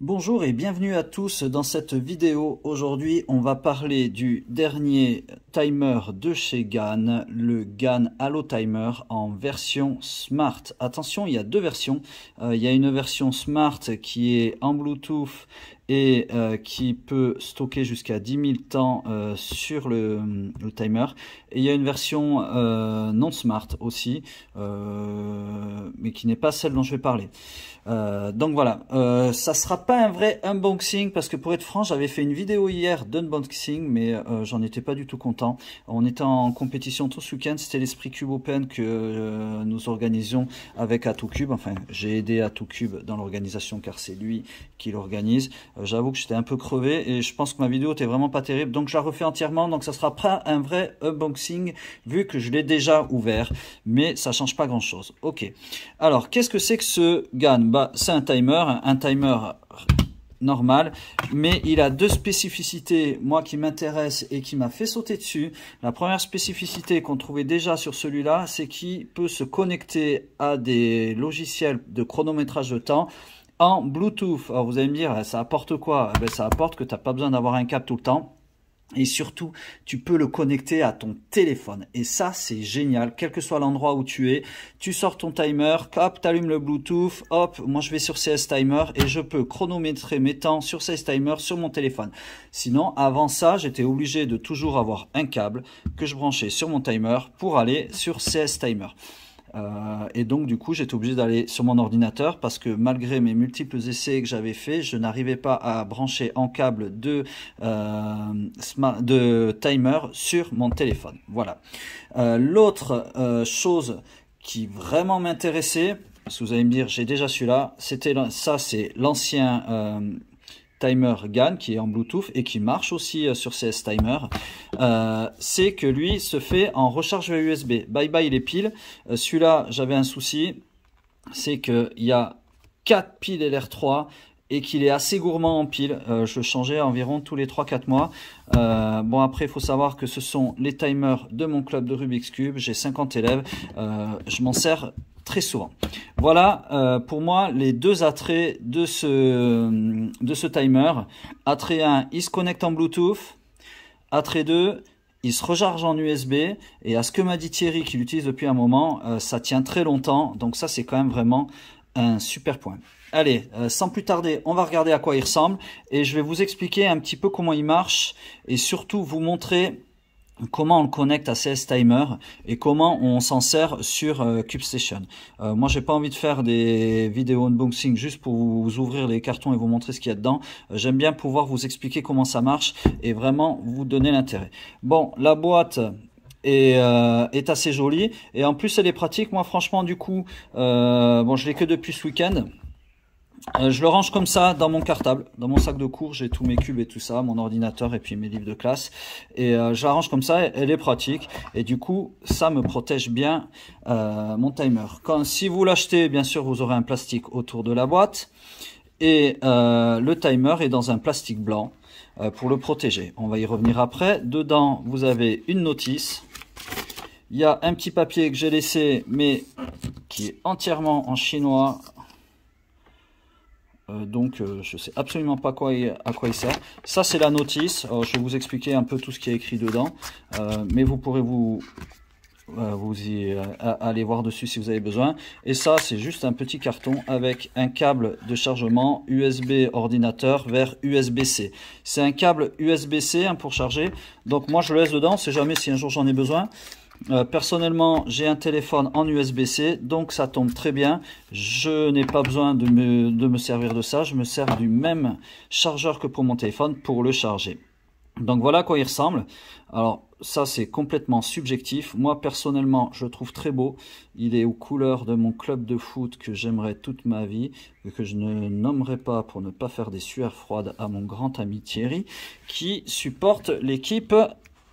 Bonjour et bienvenue à tous dans cette vidéo. Aujourd'hui, on va parler du dernier timer de chez GAN, le GAN Allo Timer en version Smart. Attention, il y a deux versions. Il y a une version Smart qui est en Bluetooth et qui peut stocker jusqu'à 10 000 temps sur le timer. Et il y a une version non Smart aussi, mais qui n'est pas celle dont je vais parler. Donc voilà, ça sera pas un vrai unboxing parce que pour être franc, j'avais fait une vidéo hier d'unboxing, mais j'en étais pas du tout content. On était en compétition tout ce week-end, c'était l'Esprit Cube Open que nous organisions avec AtoCube. Enfin, j'ai aidé AtoCube dans l'organisation car c'est lui qui l'organise. J'avoue que j'étais un peu crevé et je pense que ma vidéo était vraiment pas terrible, donc je la refais entièrement. Donc ça sera pas un vrai unboxing vu que je l'ai déjà ouvert, mais ça change pas grand chose. Ok, alors qu'est-ce que c'est que ce GAN? C'est un timer normal, mais il a deux spécificités, moi qui m'intéresse et qui m'a fait sauter dessus. La première spécificité qu'on trouvait déjà sur celui-là, c'est qu'il peut se connecter à des logiciels de chronométrage de temps en Bluetooth. Alors vous allez me dire, ça apporte quoi? Ça apporte que tu n'as pas besoin d'avoir un câble tout le temps. Et surtout, tu peux le connecter à ton téléphone. Et ça, c'est génial. Quel que soit l'endroit où tu es, tu sors ton timer, hop, tu allumes le Bluetooth, hop, moi je vais sur CS Timer et je peux chronométrer mes temps sur CS Timer sur mon téléphone. Sinon, avant ça, j'étais obligé de toujours avoir un câble que je branchais sur mon timer pour aller sur CS Timer. Et donc du coup j'étais obligé d'aller sur mon ordinateur parce que malgré mes multiples essais que j'avais fait, je n'arrivais pas à brancher en câble de timer sur mon téléphone. Voilà. L'autre chose qui vraiment m'intéressait, parce que vous allez me dire j'ai déjà celui-là, ça c'est l'ancien timer GAN qui est en Bluetooth et qui marche aussi sur CS Timer, c'est que lui se fait en recharge USB. Bye bye les piles. Celui-là, j'avais un souci, c'est qu'il y a 4 piles LR3 et qu'il est assez gourmand en piles. Je le changeais environ tous les 3-4 mois. Bon, après, il faut savoir que ce sont les timers de mon club de Rubik's Cube. J'ai 50 élèves. Je m'en sers très souvent. Voilà pour moi les deux attraits de ce timer. Attrait 1, il se connecte en Bluetooth. Attrait 2, il se recharge en USB. Et à ce que m'a dit Thierry, qui l'utilise depuis un moment, ça tient très longtemps. Donc ça, c'est quand même vraiment un super point. Allez, sans plus tarder, on va regarder à quoi il ressemble. Et je vais vous expliquer un petit peu comment il marche. Et surtout vous montrer comment on le connecte à CS Timer et comment on s'en sert sur CubeStation. Moi, j'ai pas envie de faire des vidéos unboxing juste pour vous ouvrir les cartons et vous montrer ce qu'il y a dedans. J'aime bien pouvoir vous expliquer comment ça marche et vraiment vous donner l'intérêt. Bon, la boîte est assez jolie et en plus elle est pratique. Moi, franchement, du coup, bon, je l'ai que depuis ce week-end. Je le range comme ça dans mon cartable, dans mon sac de cours, j'ai tous mes cubes et tout ça, mon ordinateur et puis mes livres de classe. Et je la range comme ça, elle est pratique. Et du coup, ça me protège bien mon timer. Si vous l'achetez, bien sûr, vous aurez un plastique autour de la boîte. Et le timer est dans un plastique blanc pour le protéger. On va y revenir après. Dedans, vous avez une notice. Il y a un petit papier que j'ai laissé, mais qui est entièrement en chinois. Donc je sais absolument pas à quoi il sert. Ça c'est la notice. Alors, je vais vous expliquer un peu tout ce qui est écrit dedans, mais vous pourrez aller voir dessus si vous avez besoin. Et ça c'est juste un petit carton avec un câble de chargement USB ordinateur vers USB-C. C'est un câble USB-C pour charger. Donc moi je le laisse dedans, on sait jamais si un jour j'en ai besoin. Personnellement, j'ai un téléphone en USB-C, donc ça tombe très bien. Je n'ai pas besoin de me servir de ça. Je me sers du même chargeur que pour mon téléphone pour le charger. Donc voilà à quoi il ressemble. Alors ça c'est complètement subjectif. Moi personnellement je le trouve très beau. Il est aux couleurs de mon club de foot que j'aimerais toute ma vie, que je ne nommerai pas pour ne pas faire des sueurs froides à mon grand ami Thierry, qui supporte l'équipe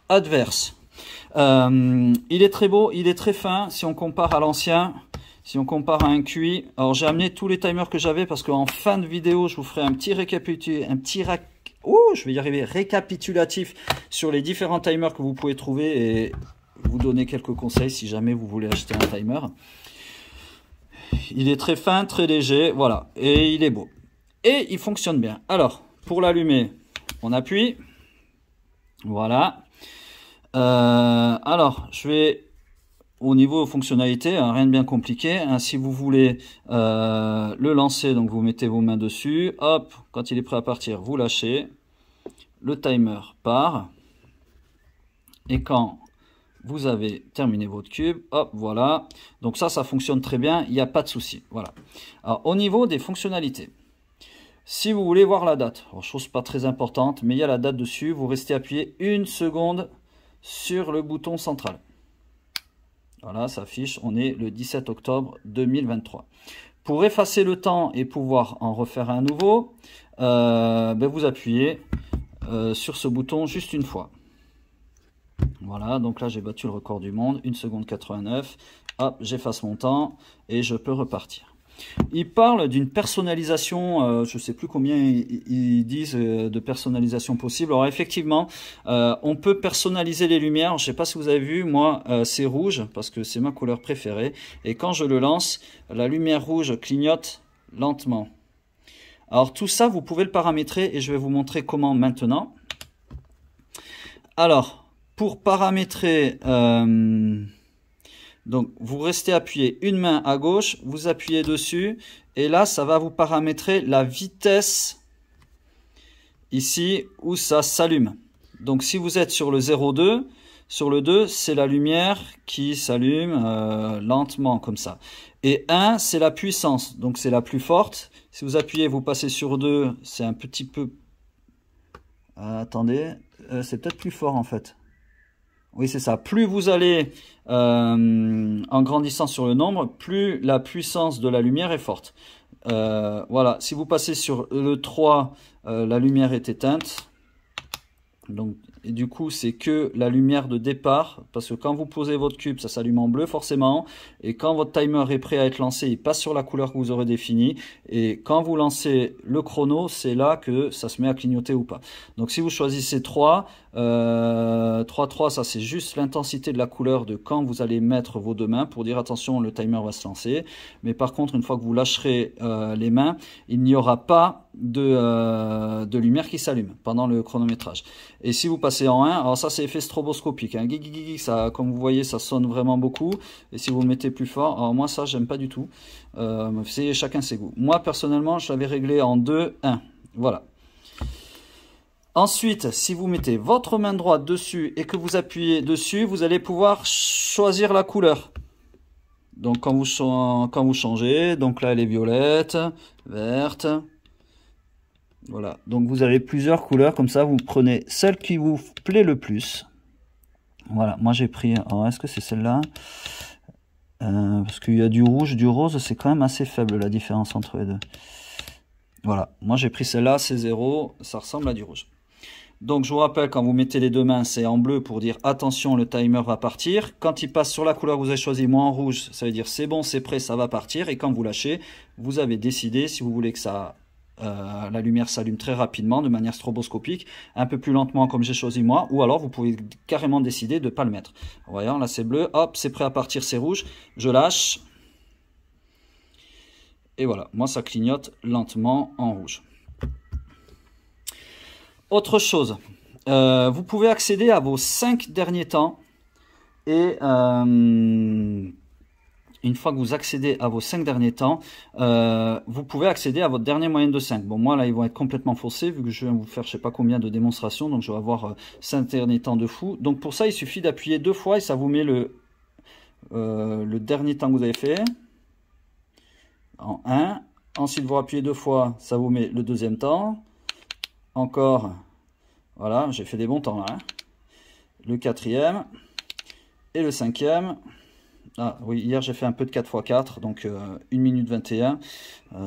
adverse. Il est très beau, il est très fin si on compare à l'ancien, si on compare à un QI. Alors j'ai amené tous les timers que j'avais parce qu'en fin de vidéo je vous ferai un petit récapitulatif sur les différents timers que vous pouvez trouver et vous donner quelques conseils si jamais vous voulez acheter un timer. Il est très fin, très léger, voilà, et il est beau. et il fonctionne bien. Alors, pour l'allumer, on appuie. Voilà. Alors, je vais au niveau fonctionnalité, hein, rien de bien compliqué. Hein, si vous voulez le lancer, donc vous mettez vos mains dessus. Hop, quand il est prêt à partir, vous lâchez. Le timer part. Et quand vous avez terminé votre cube, hop, voilà. Donc ça fonctionne très bien, il n'y a pas de souci. Voilà. Alors, au niveau des fonctionnalités, si vous voulez voir la date, alors, chose pas très importante, mais il y a la date dessus, vous restez appuyé 1 seconde sur le bouton central. Voilà, ça affiche, on est le 17 octobre 2023. Pour effacer le temps et pouvoir en refaire un nouveau, vous appuyez sur ce bouton juste une fois. Voilà, donc là j'ai battu le record du monde, 1 seconde 89. Hop, j'efface mon temps et je peux repartir. Il parle d'une personnalisation, je ne sais plus combien ils disent de personnalisation possible. Alors effectivement, on peut personnaliser les lumières. Je ne sais pas si vous avez vu, moi c'est rouge parce que c'est ma couleur préférée. Et quand je le lance, la lumière rouge clignote lentement. Alors tout ça, vous pouvez le paramétrer et je vais vous montrer comment maintenant. Alors, pour paramétrer... donc, vous restez appuyé une main à gauche, vous appuyez dessus, et là, ça va vous paramétrer la vitesse ici où ça s'allume. Donc, si vous êtes sur le 0,2, sur le 2, c'est la lumière qui s'allume lentement comme ça. Et 1, c'est la puissance, donc c'est la plus forte. Si vous appuyez, vous passez sur 2, c'est un petit peu... attendez, c'est peut-être plus fort en fait. Oui, c'est ça. Plus vous allez en grandissant sur le nombre, plus la puissance de la lumière est forte. Voilà, si vous passez sur le 3, la lumière est éteinte. Donc, et du coup, c'est que la lumière de départ, parce que quand vous posez votre cube, ça s'allume en bleu forcément. Et quand votre timer est prêt à être lancé, il passe sur la couleur que vous aurez définie. Et quand vous lancez le chrono, c'est là que ça se met à clignoter ou pas. Donc, si vous choisissez 3, 3, ça c'est juste l'intensité de la couleur de quand vous allez mettre vos deux mains pour dire attention, le timer va se lancer. Mais par contre, une fois que vous lâcherez les mains, il n'y aura pas de lumière qui s'allume pendant le chronométrage. Et si vous passez en 1, alors ça c'est effet stroboscopique, hein. Ça, comme vous voyez, ça sonne vraiment beaucoup. Et si vous le mettez plus fort, alors moi ça j'aime pas du tout. C'est chacun ses goûts. Moi personnellement, je l'avais réglé en 2, 1. Voilà. Ensuite, si vous mettez votre main droite dessus et que vous appuyez dessus, vous allez pouvoir choisir la couleur. Donc quand vous changez, donc là elle est violette, verte. Voilà, donc vous avez plusieurs couleurs, comme ça vous prenez celle qui vous plaît le plus. Voilà, moi j'ai pris, est-ce que c'est celle-là? Parce qu'il y a du rouge, du rose, c'est quand même assez faible la différence entre les deux. Voilà, moi j'ai pris celle-là, c'est 0, ça ressemble à du rouge. Donc je vous rappelle, quand vous mettez les deux mains, c'est en bleu pour dire attention, le timer va partir. Quand il passe sur la couleur que vous avez choisie, moi en rouge, ça veut dire c'est bon, c'est prêt, ça va partir. Et quand vous lâchez, vous avez décidé si vous voulez que ça... la lumière s'allume très rapidement de manière stroboscopique, un peu plus lentement comme j'ai choisi moi, ou alors vous pouvez carrément décider de ne pas le mettre. Voyons, là c'est bleu, hop, c'est prêt à partir, c'est rouge, je lâche, et voilà, moi ça clignote lentement en rouge. Autre chose, vous pouvez accéder à vos 5 derniers temps, et... une fois que vous accédez à vos 5 derniers temps, vous pouvez accéder à votre dernière moyenne de 5. Bon, moi, là, ils vont être complètement faussés, vu que je vais vous faire je sais pas combien de démonstrations, donc je vais avoir 5 derniers temps de fou. Donc pour ça, il suffit d'appuyer 2 fois et ça vous met le dernier temps que vous avez fait en 1. Ensuite, vous appuyez 2 fois, ça vous met le deuxième temps. Encore, voilà, j'ai fait des bons temps là. Hein. Le quatrième et le cinquième. Ah oui, hier j'ai fait un peu de 4x4, donc 1 minute 21.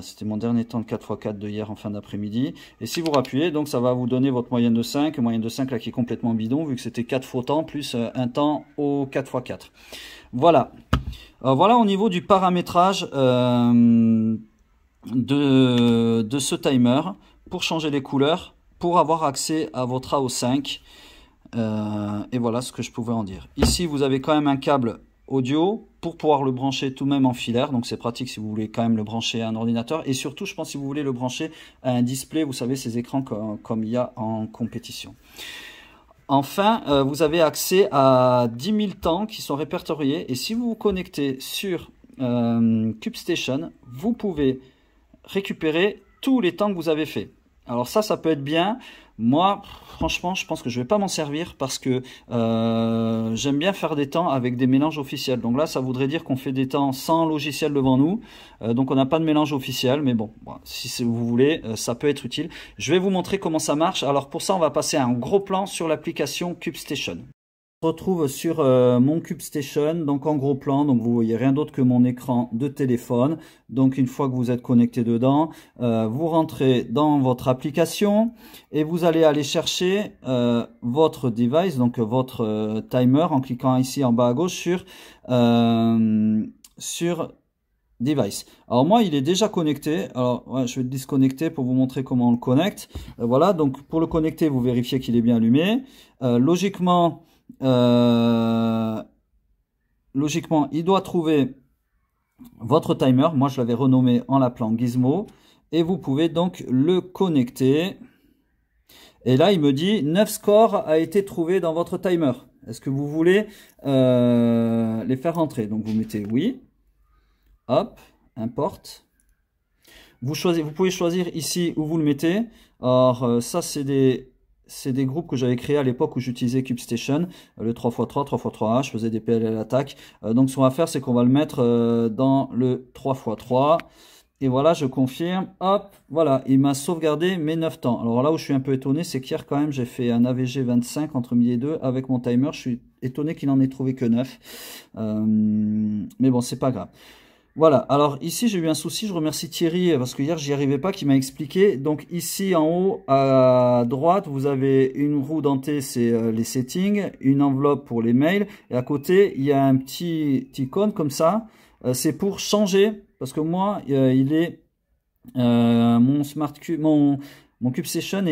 C'était mon dernier temps de 4x4 de hier en fin d'après-midi. Et si vous rappuyez, donc ça va vous donner votre moyenne de 5. Moyenne de 5 là qui est complètement bidon, vu que c'était 4 faux temps plus un temps au 4x4. Voilà. Voilà au niveau du paramétrage de ce timer pour changer les couleurs, pour avoir accès à votre AO5. Et voilà ce que je pouvais en dire. Ici, vous avez quand même un câble audio pour pouvoir le brancher tout de même en filaire. Donc c'est pratique si vous voulez quand même le brancher à un ordinateur. Et surtout, je pense si vous voulez le brancher à un display, vous savez, ces écrans comme il y a en compétition. Enfin, vous avez accès à 10 000 temps qui sont répertoriés. Et si vous vous connectez sur CubeStation, vous pouvez récupérer tous les temps que vous avez fait. Alors ça peut être bien. Moi, franchement, je pense que je vais pas m'en servir parce que j'aime bien faire des temps avec des mélanges officiels. Donc là, ça voudrait dire qu'on fait des temps sans logiciel devant nous. Donc on n'a pas de mélange officiel. Mais bon, si vous voulez, ça peut être utile. Je vais vous montrer comment ça marche. Alors pour ça, on va passer à un gros plan sur l'application CubeStation. Je retrouve sur mon CubeStation, donc en gros plan, donc vous voyez rien d'autre que mon écran de téléphone. Donc une fois que vous êtes connecté dedans, vous rentrez dans votre application et vous allez aller chercher votre device, donc votre timer en cliquant ici en bas à gauche sur device. Alors moi il est déjà connecté, alors ouais, je vais le disconnecter pour vous montrer comment on le connecte. Voilà, donc pour le connecter vous vérifiez qu'il est bien allumé. Logiquement, il doit trouver votre timer. Moi, je l'avais renommé en l'appelant Gizmo. Et vous pouvez donc le connecter. Et là, il me dit 9 scores a été trouvé dans votre timer. Est-ce que vous voulez les faire rentrer? Donc, vous mettez oui. Hop, importe. Vous pouvez choisir ici où vous le mettez. Alors, ça, c'est des groupes que j'avais créés à l'époque où j'utilisais CubeStation, le 3x3, 3x3H, je faisais des PLL attaques. Donc ce qu'on va faire, c'est qu'on va le mettre dans le 3x3. Et voilà, je confirme. Hop, voilà, il m'a sauvegardé mes 9 temps. Alors là où je suis un peu étonné, c'est qu'hier quand même, j'ai fait un AVG 25 entre midi et 2 avec mon timer. Je suis étonné qu'il n'en ait trouvé que 9. Mais bon, c'est pas grave. Voilà, alors ici j'ai eu un souci, je remercie Thierry parce que hier j'y arrivais pas, qui m'a expliqué. Donc ici en haut à droite vous avez une roue dentée, c'est les settings, une enveloppe pour les mails et à côté il y a un petit icône comme ça, c'est pour changer parce que moi mon Smart Cube, mon CubeStation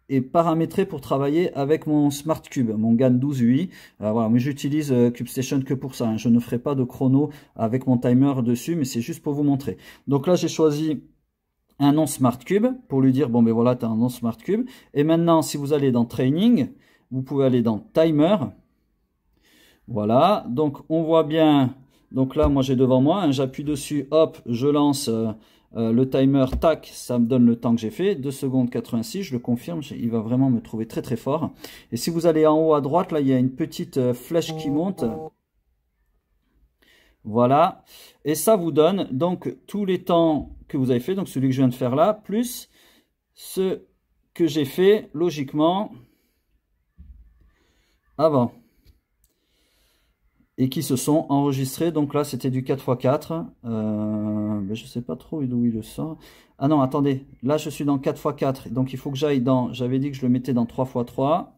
est paramétré pour travailler avec mon Smart Cube, mon GAN 12 UI. Voilà, mais j'utilise CubeStation que pour ça. Hein. Je ne ferai pas de chrono avec mon timer dessus, mais c'est juste pour vous montrer. Donc là, j'ai choisi un nom Smart Cube pour lui dire, bon ben voilà, tu as un nom Smart Cube. Et maintenant, si vous allez dans Training, vous pouvez aller dans Timer. Voilà, donc on voit bien, donc là, moi j'ai devant moi, hein, j'appuie dessus, hop, je lance... le timer, tac, ça me donne le temps que j'ai fait, 2 secondes 86, je le confirme, il va vraiment me trouver très très fort. Et si vous allez en haut à droite, là il y a une petite flèche qui monte. Voilà, et ça vous donne donc tous les temps que vous avez fait, donc celui que je viens de faire là, plus ce que j'ai fait logiquement avant. Et qui se sont enregistrés. Donc là, c'était du 4x4. Mais je ne sais pas trop d'où il le sort. Ah non, attendez. Là, je suis dans 4x4. Donc, il faut que j'aille dans... J'avais dit que je le mettais dans 3x3.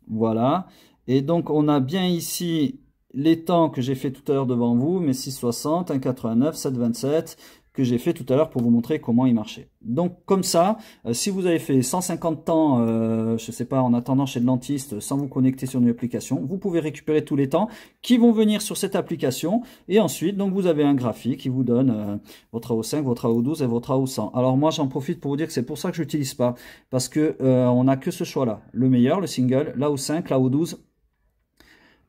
Voilà. Et donc, on a bien ici les temps que j'ai fait tout à l'heure devant vous. Mes 6,60, 1,89, 7,27 que j'ai fait tout à l'heure pour vous montrer comment il marchait. Donc comme ça, si vous avez fait 150 temps, je sais pas, en attendant chez le dentiste, sans vous connecter sur une application, vous pouvez récupérer tous les temps qui vont venir sur cette application. Et ensuite, donc vous avez un graphique qui vous donne votre AO5, votre AO12 et votre AO100. Alors moi, j'en profite pour vous dire que c'est pour ça que je n'utilise pas, parce que on n'a que ce choix-là, le meilleur, le single, l'AO5, l'AO12.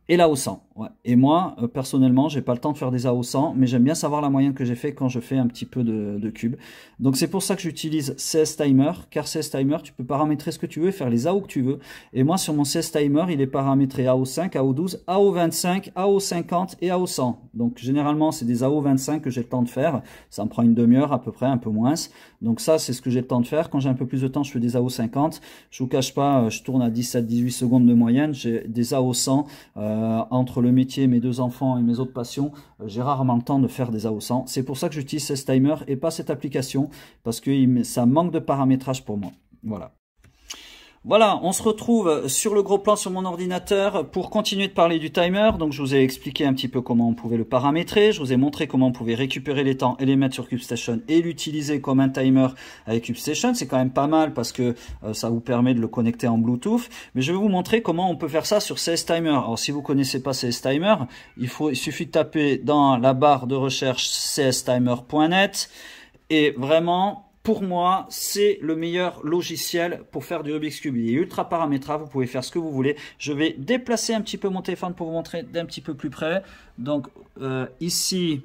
Et l'AO100. Ouais. Et moi, personnellement, j'ai pas le temps de faire des AO100, mais j'aime bien savoir la moyenne que j'ai fait quand je fais un petit peu de cube. Donc c'est pour ça que j'utilise CS Timer, car CS Timer, tu peux paramétrer ce que tu veux et faire les AO que tu veux. Et moi, sur mon CS Timer, il est paramétré AO5, AO12, AO25, AO50 et AO100. Donc généralement, c'est des AO25 que j'ai le temps de faire. Ça me prend une demi-heure à peu près, un peu moins. Donc ça, c'est ce que j'ai le temps de faire. Quand j'ai un peu plus de temps, je fais des AO50. Je vous cache pas, je tourne à 17-18 secondes de moyenne. J'ai des AO100 entre le métier, mes 2 enfants et mes autres passions, j'ai rarement le temps de faire des AO100. C'est pour ça que j'utilise CS Timer et pas cette application, parce que ça manque de paramétrage pour moi. Voilà. Voilà, on se retrouve sur le gros plan sur mon ordinateur pour continuer de parler du timer. Donc je vous ai expliqué un petit peu comment on pouvait le paramétrer, je vous ai montré comment on pouvait récupérer les temps et les mettre sur CubeStation et l'utiliser comme un timer avec CubeStation. C'est quand même pas mal parce que ça vous permet de le connecter en Bluetooth. Mais je vais vous montrer comment on peut faire ça sur CS Timer. Alors si vous connaissez pas CS Timer, il suffit de taper dans la barre de recherche cstimer.net et vraiment... Pour moi, c'est le meilleur logiciel pour faire du Rubik's Cube. Il est ultra paramétrable, vous pouvez faire ce que vous voulez. Je vais déplacer un petit peu mon téléphone pour vous montrer d'un petit peu plus près. Donc ici,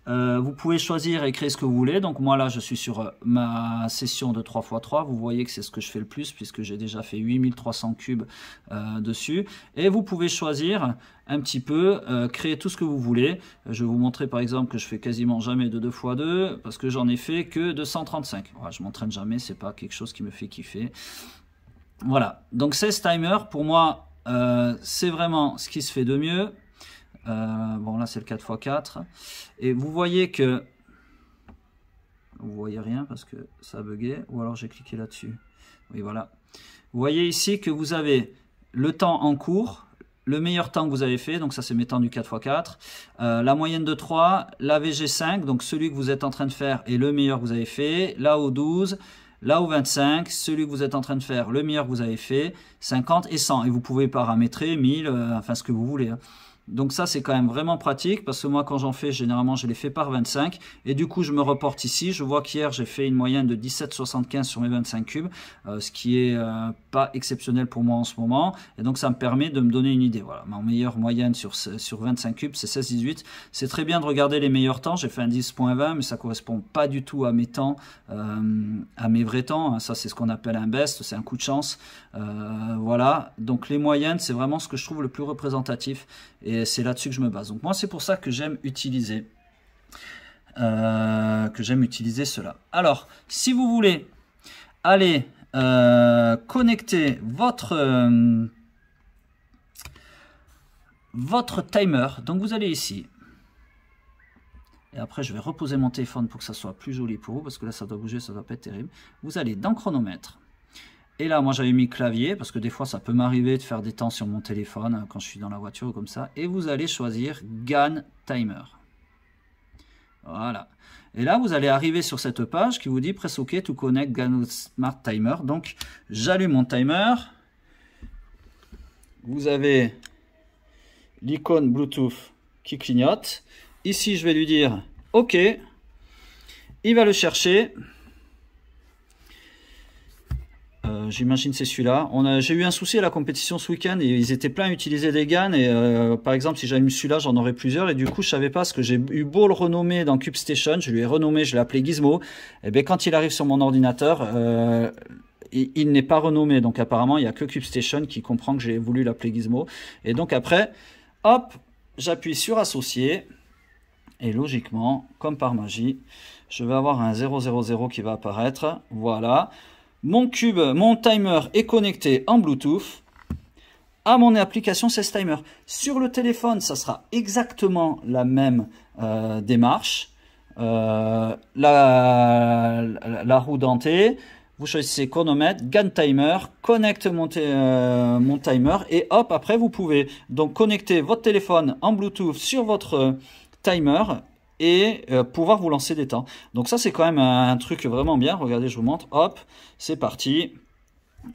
vous pouvez choisir et créer ce que vous voulez. Donc moi là, je suis sur ma session de 3x3. Vous voyez que c'est ce que je fais le plus puisque j'ai déjà fait 8300 cubes dessus. Et vous pouvez choisir un petit peu, créer tout ce que vous voulez. Je vais vous montrer par exemple que je fais quasiment jamais de 2x2 parce que j'en ai fait que 235. Voilà, je m'entraîne jamais, c'est pas quelque chose qui me fait kiffer. Voilà, donc CS Timer pour moi c'est vraiment ce qui se fait de mieux. Bon là c'est le 4x4 et vous voyez que vous voyez rien parce que ça a bugué ou alors j'ai cliqué là-dessus. Oui voilà, vous voyez ici que vous avez le temps en cours, le meilleur temps que vous avez fait, donc ça c'est mes temps du 4x4, la moyenne de 3, la VG5, donc celui que vous êtes en train de faire est le meilleur que vous avez fait, là au 12, là au 25, celui que vous êtes en train de faire, le meilleur que vous avez fait, 50 et 100, et vous pouvez paramétrer 1000, enfin ce que vous voulez. Hein. Donc ça c'est quand même vraiment pratique parce que moi quand j'en fais généralement je les fais par 25 et du coup je me reporte ici, je vois qu'hier j'ai fait une moyenne de 17,75 sur mes 25 cubes, ce qui est pas exceptionnel pour moi en ce moment et donc ça me permet de me donner une idée. Voilà, ma meilleure moyenne sur 25 cubes c'est 16,18. C'est très bien de regarder les meilleurs temps, j'ai fait un 10,20 mais ça correspond pas du tout à mes temps, à mes vrais temps, ça c'est ce qu'on appelle un best, c'est un coup de chance. Voilà, donc les moyennes c'est vraiment ce que je trouve le plus représentatif et c'est là-dessus que je me base. Donc moi c'est pour ça que j'aime utiliser cela. Alors si vous voulez aller connecter votre timer, donc vous allez ici. Et après je vais reposer mon téléphone pour que ça soit plus joli pour vous parce que là ça doit bouger, ça doit pas être terrible. Vous allez dans chronomètre. Et là, moi, j'avais mis clavier, parce que des fois, ça peut m'arriver de faire des temps sur mon téléphone, quand je suis dans la voiture, comme ça. Et vous allez choisir GAN Timer. Voilà. Et là, vous allez arriver sur cette page qui vous dit « Press OK to connect GAN Smart Timer ». Donc, j'allume mon timer. Vous avez l'icône Bluetooth qui clignote. Ici, je vais lui dire « OK ». Il va le chercher. J'imagine c'est celui-là. J'ai eu un souci à la compétition ce week-end et ils étaient pleins à utiliser des GAN et par exemple si j'avais mis celui-là j'en aurais plusieurs et du coup je savais pas ce que j'ai eu beau le renommer dans CubeStation, je lui ai renommé, je l'ai appelé Gizmo et bien quand il arrive sur mon ordinateur il n'est pas renommé donc apparemment il n'y a que CubeStation qui comprend que j'ai voulu l'appeler Gizmo et donc après hop j'appuie sur associer et logiquement comme par magie je vais avoir un 000 qui va apparaître, voilà. Mon timer est connecté en Bluetooth à mon application CS Timer. Sur le téléphone, ça sera exactement la même démarche. La roue dentée, vous choisissez chronomètre, GAN Timer, connecte mon timer et hop, après vous pouvez donc connecter votre téléphone en Bluetooth sur votre timer et pouvoir vous lancer des temps. Donc ça c'est quand même un truc vraiment bien. Regardez, je vous montre, hop, c'est parti.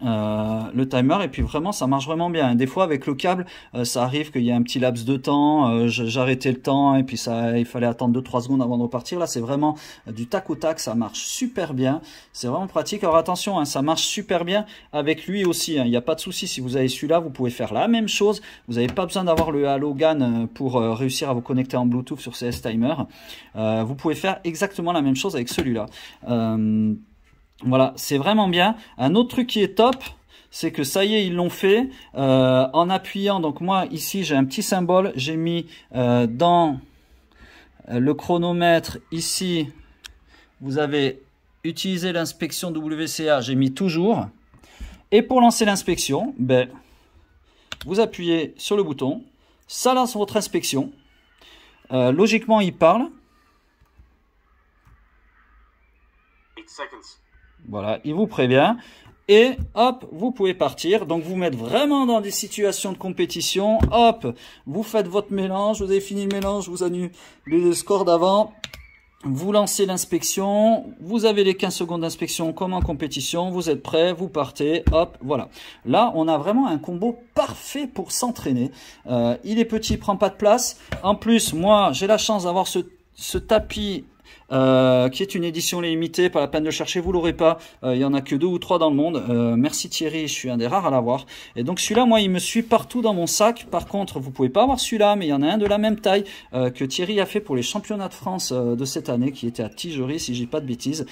Le timer et puis vraiment ça marche vraiment bien. Des fois avec le câble ça arrive qu'il y a un petit laps de temps, j'arrêtais le temps et puis il fallait attendre 2-3 secondes avant de repartir. Là c'est vraiment du tac au tac, ça marche super bien, c'est vraiment pratique. Alors attention, hein, ça marche super bien avec lui aussi, hein. Il n'y a pas de souci, si vous avez celui-là vous pouvez faire la même chose, vous n'avez pas besoin d'avoir le Halo GAN pour réussir à vous connecter en Bluetooth sur CS Timer. Vous pouvez faire exactement la même chose avec celui-là. Voilà, c'est vraiment bien. Un autre truc qui est top, c'est que ça y est, ils l'ont fait en appuyant. Donc moi, ici, j'ai un petit symbole. J'ai mis dans le chronomètre, ici, vous avez utilisé l'inspection WCA. J'ai mis toujours. Et pour lancer l'inspection, ben, vous appuyez sur le bouton. Ça lance votre inspection. Logiquement, il parle. 8 seconds. Voilà, il vous prévient. et hop, vous pouvez partir. Donc vous mettre vraiment dans des situations de compétition. Hop, vous faites votre mélange, vous avez fini le mélange, vous annulez le score d'avant. Vous lancez l'inspection, vous avez les 15 secondes d'inspection comme en compétition, vous êtes prêt, vous partez, hop, voilà. Là, on a vraiment un combo parfait pour s'entraîner. Il est petit, il prend pas de place. En plus, moi, j'ai la chance d'avoir ce tapis qui est une édition limitée, pas la peine de chercher, vous l'aurez pas, il y en a que 2 ou 3 dans le monde, merci Thierry, je suis un des rares à l'avoir, et donc celui-là, moi, il me suit partout dans mon sac. Par contre, vous pouvez pas avoir celui-là, mais il y en a un de la même taille que Thierry a fait pour les championnats de France de cette année, qui était à Tigerie, si je dis pas de bêtises,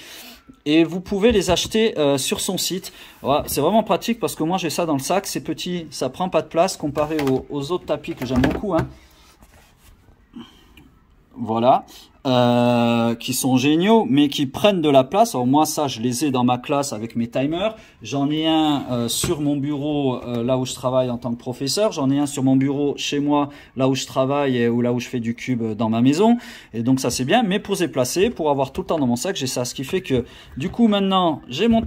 et vous pouvez les acheter sur son site. Voilà, c'est vraiment pratique parce que moi, j'ai ça dans le sac, c'est petit, ça prend pas de place comparé aux autres tapis que j'aime beaucoup, hein. Voilà, qui sont géniaux, mais qui prennent de la place. Alors moi, ça, je les ai dans ma classe avec mes timers. J'en ai un sur mon bureau, là où je travaille en tant que professeur. J'en ai un sur mon bureau chez moi, là où je travaille ou là où je fais du cube dans ma maison. Et donc ça, c'est bien. Mais pour se déplacer, pour avoir tout le temps dans mon sac, j'ai ça. Ce qui fait que, du coup, maintenant, j'ai mon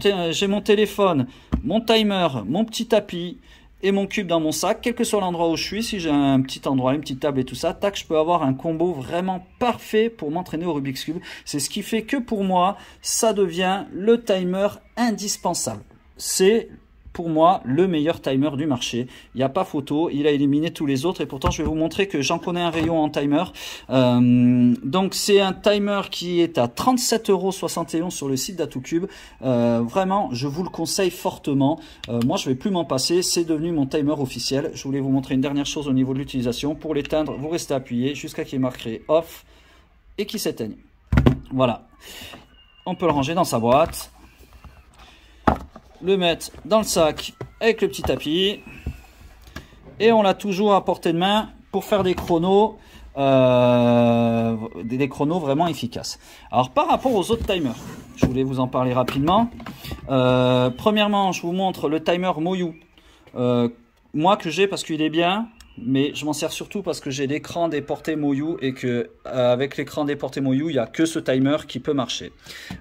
téléphone, mon timer, mon petit tapis et mon cube dans mon sac, quel que soit l'endroit où je suis. Si j'ai un petit endroit, une petite table et tout ça, tac, je peux avoir un combo vraiment parfait pour m'entraîner au Rubik's Cube. C'est ce qui fait que pour moi, ça devient le timer indispensable. C'est pour moi le meilleur timer du marché. Il n'y a pas photo, il a éliminé tous les autres et pourtant je vais vous montrer que j'en connais un rayon en timer. Donc c'est un timer qui est à 37,71 € sur le site d'Atoucube. Vraiment, je vous le conseille fortement. Moi je vais plus m'en passer, c'est devenu mon timer officiel. Je voulais vous montrer une dernière chose au niveau de l'utilisation. Pour l'éteindre, vous restez appuyé jusqu'à qu'il est marqué off et qu'il s'éteigne. Voilà. On peut le ranger dans sa boîte, le mettre dans le sac avec le petit tapis et on l'a toujours à portée de main pour faire des chronos vraiment efficaces. Alors par rapport aux autres timers, je voulais vous en parler rapidement. Premièrement, je vous montre le timer Moyu, moi que j'ai parce qu'il est bien, mais je m'en sers surtout parce que j'ai l'écran des portées Moyu et que avec l'écran des portées Moyu, il n'y a que ce timer qui peut marcher.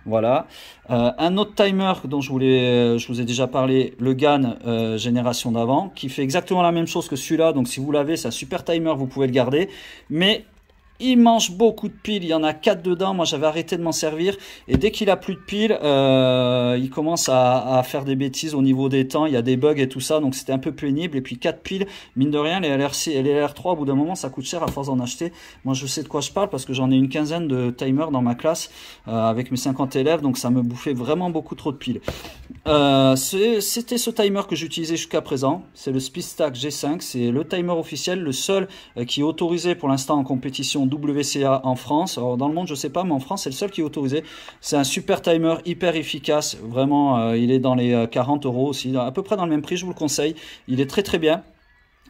Voilà. Un autre timer dont je vous ai déjà parlé, le GAN génération d'avant, qui fait exactement la même chose que celui-là. Donc si vous l'avez, c'est un super timer, vous pouvez le garder. Mais il mange beaucoup de piles, il y en a 4 dedans, moi j'avais arrêté de m'en servir et dès qu'il a plus de piles, il commence à faire des bêtises au niveau des temps, il y a des bugs et tout ça, donc c'était un peu pénible. Et puis 4 piles, mine de rien, les LRC et les LR3 au bout d'un moment ça coûte cher à force d'en acheter. Moi je sais de quoi je parle parce que j'en ai une quinzaine de timers dans ma classe avec mes 50 élèves, donc ça me bouffait vraiment beaucoup trop de piles. C'était ce timer que j'utilisais jusqu'à présent, c'est le SpeedStack G5, c'est le timer officiel, le seul qui est autorisé pour l'instant en compétition WCA en France. Alors dans le monde je sais pas, mais en France c'est le seul qui est autorisé. C'est un super timer hyper efficace, vraiment il est dans les 40 € aussi, à peu près dans le même prix, je vous le conseille. Il est très très bien.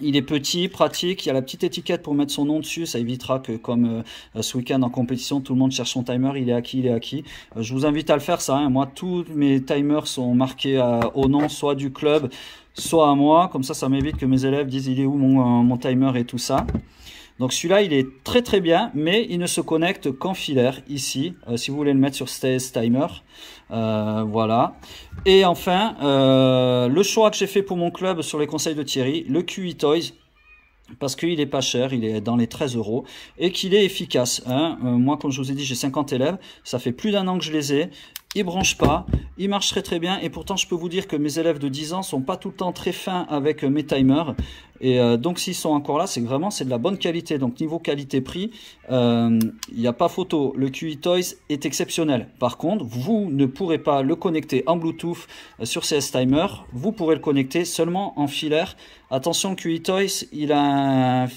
Il est petit, pratique, il y a la petite étiquette pour mettre son nom dessus, ça évitera que comme ce week-end en compétition, tout le monde cherche son timer, il est acquis, il est acquis. Je vous invite à le faire ça, hein. Moi tous mes timers sont marqués au nom soit du club, soit à moi, comme ça m'évite que mes élèves disent il est où mon timer et tout ça. Donc celui-là, il est très très bien, mais il ne se connecte qu'en filaire ici, si vous voulez le mettre sur STS Timer. Voilà. Et enfin, le choix que j'ai fait pour mon club sur les conseils de Thierry, le QE Toys, parce qu'il est pas cher, il est dans les 13 € et qu'il est efficace, hein. Moi, comme je vous ai dit, j'ai 50 élèves, ça fait plus d'1 an que je les ai. Il branche pas, il marche très très bien et pourtant je peux vous dire que mes élèves de 10 ans sont pas tout le temps très fins avec mes timers et donc s'ils sont encore là, c'est de la bonne qualité. Donc niveau qualité-prix, il n'y a pas photo, le QE Toys est exceptionnel. Par contre, vous ne pourrez pas le connecter en Bluetooth sur CS Timer, vous pourrez le connecter seulement en filaire. Attention, le QE Toys, il a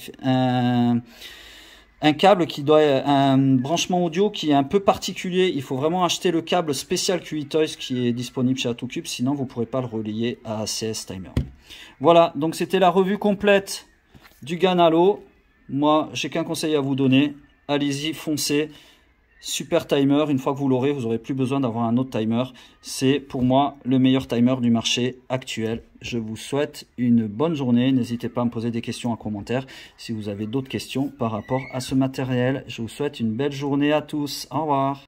un câble qui doit, un branchement audio qui est un peu particulier. Il faut vraiment acheter le câble spécial QE Toys qui est disponible chez Atoucube, sinon vous ne pourrez pas le relier à CS Timer. Voilà, donc c'était la revue complète du GAN Halo. Moi, j'ai qu'un conseil à vous donner. Allez-y, foncez. Super timer, une fois que vous l'aurez, vous n'aurez plus besoin d'avoir un autre timer. C'est pour moi le meilleur timer du marché actuel. Je vous souhaite une bonne journée. N'hésitez pas à me poser des questions en commentaire si vous avez d'autres questions par rapport à ce matériel. Je vous souhaite une belle journée à tous. Au revoir.